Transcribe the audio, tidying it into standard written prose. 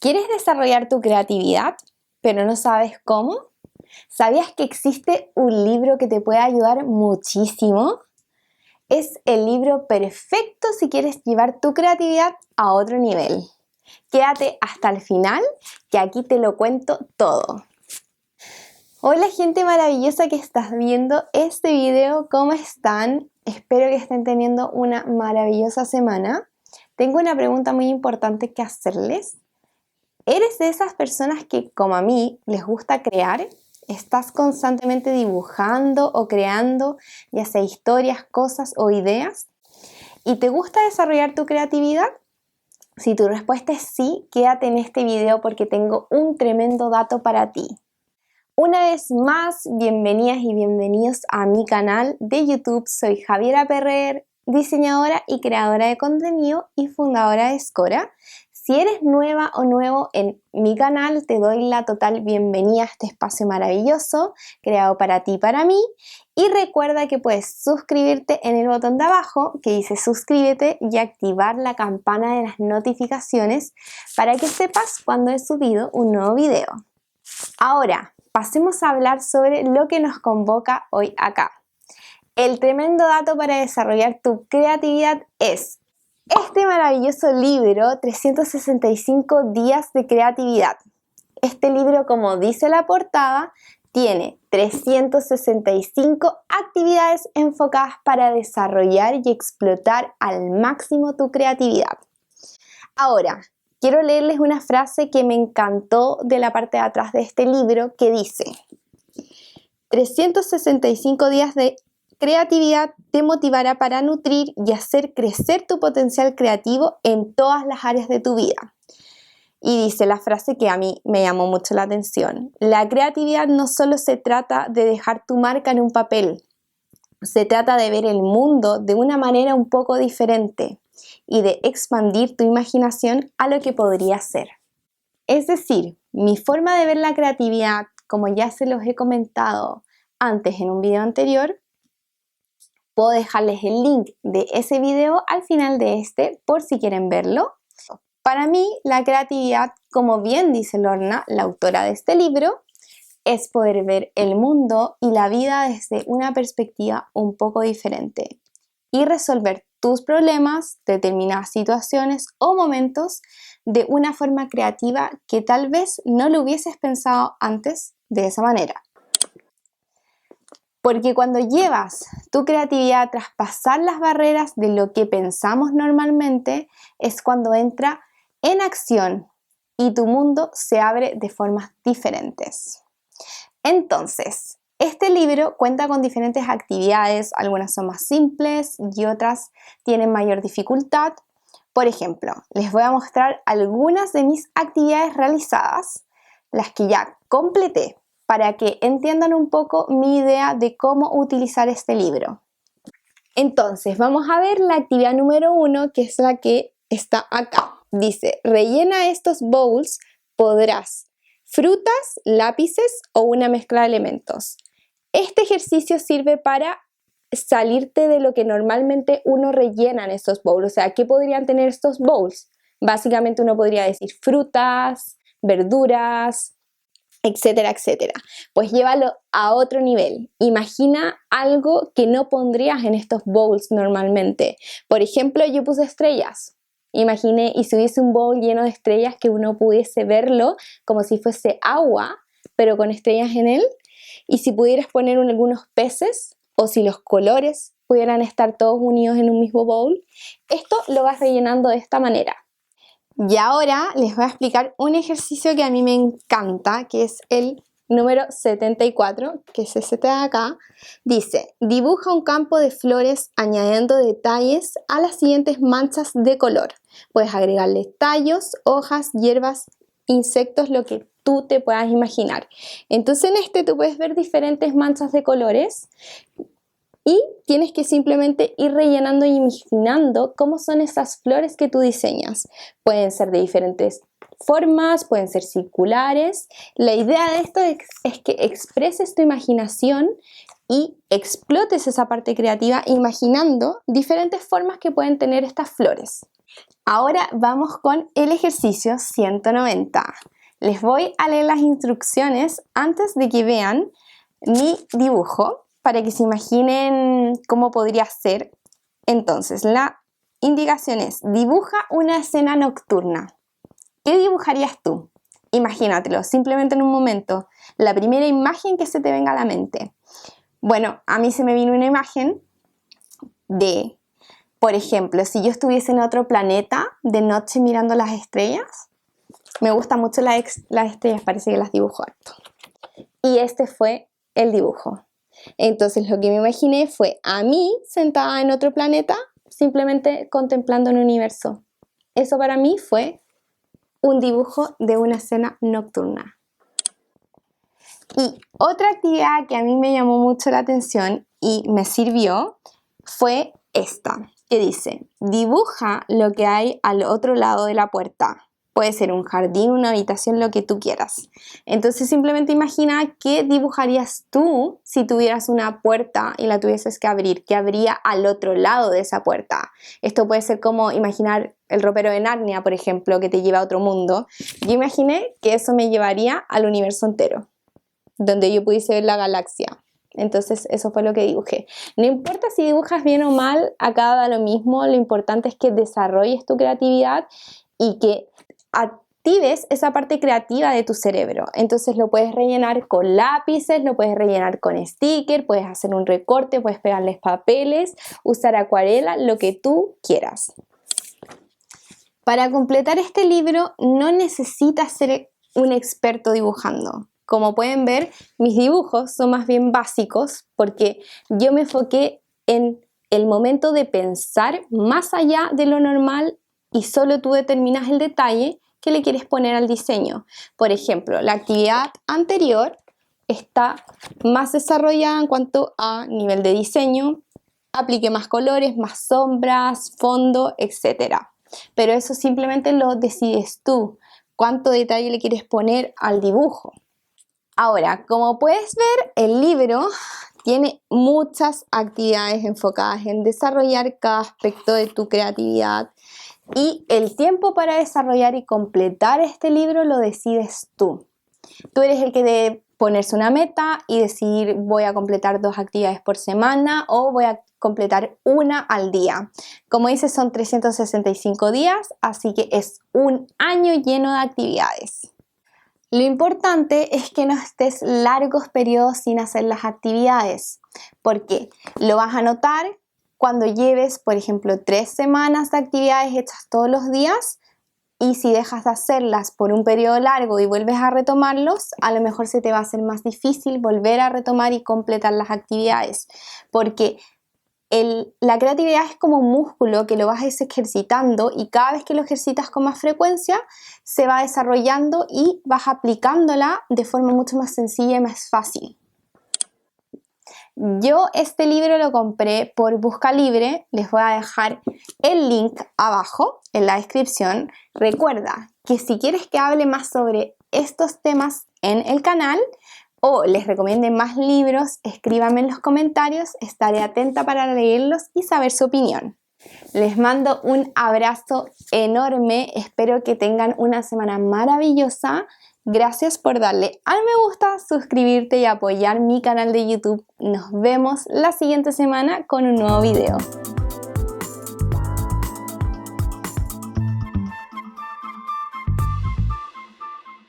¿Quieres desarrollar tu creatividad, pero no sabes cómo? ¿Sabías que existe un libro que te puede ayudar muchísimo? Es el libro perfecto si quieres llevar tu creatividad a otro nivel. Quédate hasta el final, que aquí te lo cuento todo. Hola gente maravillosa que estás viendo este video, ¿cómo están? Espero que estén teniendo una maravillosa semana. Tengo una pregunta muy importante que hacerles. ¿Eres de esas personas que, como a mí, les gusta crear? ¿Estás constantemente dibujando o creando, ya sea historias, cosas o ideas? ¿Y te gusta desarrollar tu creatividad? Si tu respuesta es sí, quédate en este video porque tengo un tremendo dato para ti. Una vez más, bienvenidas y bienvenidos a mi canal de YouTube. Soy Javiera Perrer, diseñadora y creadora de contenido y fundadora de Scora. Si eres nueva o nuevo en mi canal, te doy la total bienvenida a este espacio maravilloso creado para ti y para mí. Y recuerda que puedes suscribirte en el botón de abajo que dice suscríbete y activar la campana de las notificaciones para que sepas cuando he subido un nuevo video. Ahora, pasemos a hablar sobre lo que nos convoca hoy acá. El tremendo dato para desarrollar tu creatividad es este maravilloso libro, 365 días de creatividad. Este libro, como dice la portada, tiene 365 actividades enfocadas para desarrollar y explotar al máximo tu creatividad. Ahora, quiero leerles una frase que me encantó de la parte de atrás de este libro que dice: 365 días de creatividad te motivará para nutrir y hacer crecer tu potencial creativo en todas las áreas de tu vida. Y dice la frase que a mí me llamó mucho la atención: la creatividad no solo se trata de dejar tu marca en un papel, se trata de ver el mundo de una manera un poco diferente y de expandir tu imaginación a lo que podría ser. Es decir, mi forma de ver la creatividad, como ya se los he comentado antes en un video anterior, puedo dejarles el link de ese video al final de este por si quieren verlo. Para mí, la creatividad, como bien dice Lorna, la autora de este libro, es poder ver el mundo y la vida desde una perspectiva un poco diferente y resolver tus problemas, determinadas situaciones o momentos de una forma creativa que tal vez no lo hubieses pensado antes de esa manera. Porque cuando llevas tu creatividad a traspasar las barreras de lo que pensamos normalmente, es cuando entra en acción y tu mundo se abre de formas diferentes. Entonces, este libro cuenta con diferentes actividades, algunas son más simples y otras tienen mayor dificultad. Por ejemplo, les voy a mostrar algunas de mis actividades realizadas, las que ya completé, para que entiendan un poco mi idea de cómo utilizar este libro. Entonces, vamos a ver la actividad número 1, que es la que está acá. Dice: rellena estos bowls, podrás frutas, lápices o una mezcla de elementos. Este ejercicio sirve para salirte de lo que normalmente uno rellena en estos bowls. O sea, ¿qué podrían tener estos bowls? Básicamente uno podría decir frutas, verduras, etcétera, etcétera. Pues llévalo a otro nivel. Imagina algo que no pondrías en estos bowls normalmente. Por ejemplo, yo puse estrellas. Imaginé, y si hubiese un bowl lleno de estrellas, que uno pudiese verlo como si fuese agua, pero con estrellas en él. Y si pudieras poner algunos peces, o si los colores pudieran estar todos unidos en un mismo bowl, esto lo vas rellenando de esta manera. Y ahora les voy a explicar un ejercicio que a mí me encanta, que es el número 74, que es este de acá. Dice: dibuja un campo de flores añadiendo detalles a las siguientes manchas de color. Puedes agregarle tallos, hojas, hierbas, insectos, lo que tú te puedas imaginar. Entonces en este tú puedes ver diferentes manchas de colores y tienes que simplemente ir rellenando y imaginando cómo son esas flores que tú diseñas. Pueden ser de diferentes formas, pueden ser circulares. La idea de esto es que expreses tu imaginación y explotes esa parte creativa imaginando diferentes formas que pueden tener estas flores. Ahora vamos con el ejercicio 190. Les voy a leer las instrucciones antes de que vean mi dibujo para que se imaginen cómo podría ser. Entonces, la indicación es: dibuja una escena nocturna. ¿Qué dibujarías tú? Imagínatelo, simplemente en un momento, la primera imagen que se te venga a la mente. Bueno, a mí se me vino una imagen de, por ejemplo, si yo estuviese en otro planeta de noche mirando las estrellas. Me gustan mucho las estrellas, parece que las dibujo harto. Y este fue el dibujo. Entonces lo que me imaginé fue a mí sentada en otro planeta, simplemente contemplando el universo. Eso para mí fue un dibujo de una escena nocturna. Y otra actividad que a mí me llamó mucho la atención y me sirvió fue esta, que dice: dibuja lo que hay al otro lado de la puerta. Puede ser un jardín, una habitación, lo que tú quieras. Entonces simplemente imagina qué dibujarías tú si tuvieras una puerta y la tuvieses que abrir. ¿Qué habría al otro lado de esa puerta? Esto puede ser como imaginar el ropero de Narnia, por ejemplo, que te lleva a otro mundo. Yo imaginé que eso me llevaría al universo entero, donde yo pudiese ver la galaxia. Entonces eso fue lo que dibujé. No importa si dibujas bien o mal, acá da lo mismo. Lo importante es que desarrolles tu creatividad y que actives esa parte creativa de tu cerebro. Entonces lo puedes rellenar con lápices, lo puedes rellenar con stickers, puedes hacer un recorte, puedes pegarles papeles, usar acuarela, lo que tú quieras. Para completar este libro no necesitas ser un experto dibujando. Como pueden ver, mis dibujos son más bien básicos porque yo me enfoqué en el momento de pensar más allá de lo normal y solo tú determinas el detalle que le quieres poner al diseño. Por ejemplo, la actividad anterior está más desarrollada en cuanto a nivel de diseño, apliqué más colores, más sombras, fondo, etc. Pero eso simplemente lo decides tú, cuánto detalle le quieres poner al dibujo. Ahora, como puedes ver, el libro tiene muchas actividades enfocadas en desarrollar cada aspecto de tu creatividad y el tiempo para desarrollar y completar este libro lo decides tú. Tú eres el que debe ponerse una meta y decidir: voy a completar 2 actividades por semana o voy a completar una al día. Como dice, son 365 días, así que es un año lleno de actividades. Lo importante es que no estés largos periodos sin hacer las actividades, porque lo vas a notar cuando lleves, por ejemplo, 3 semanas de actividades hechas todos los días, y si dejas de hacerlas por un periodo largo y vuelves a retomarlos, a lo mejor se te va a hacer más difícil volver a retomar y completar las actividades, porque la creatividad es como un músculo que lo vas ejercitando y cada vez que lo ejercitas con más frecuencia se va desarrollando y vas aplicándola de forma mucho más sencilla y más fácil. Yo este libro lo compré por Buscalibre, les voy a dejar el link abajo en la descripción. Recuerda que si quieres que hable más sobre estos temas en el canal o les recomiende más libros, escríbanme en los comentarios, estaré atenta para leerlos y saber su opinión. Les mando un abrazo enorme, espero que tengan una semana maravillosa. Gracias por darle al me gusta, suscribirte y apoyar mi canal de YouTube. Nos vemos la siguiente semana con un nuevo video.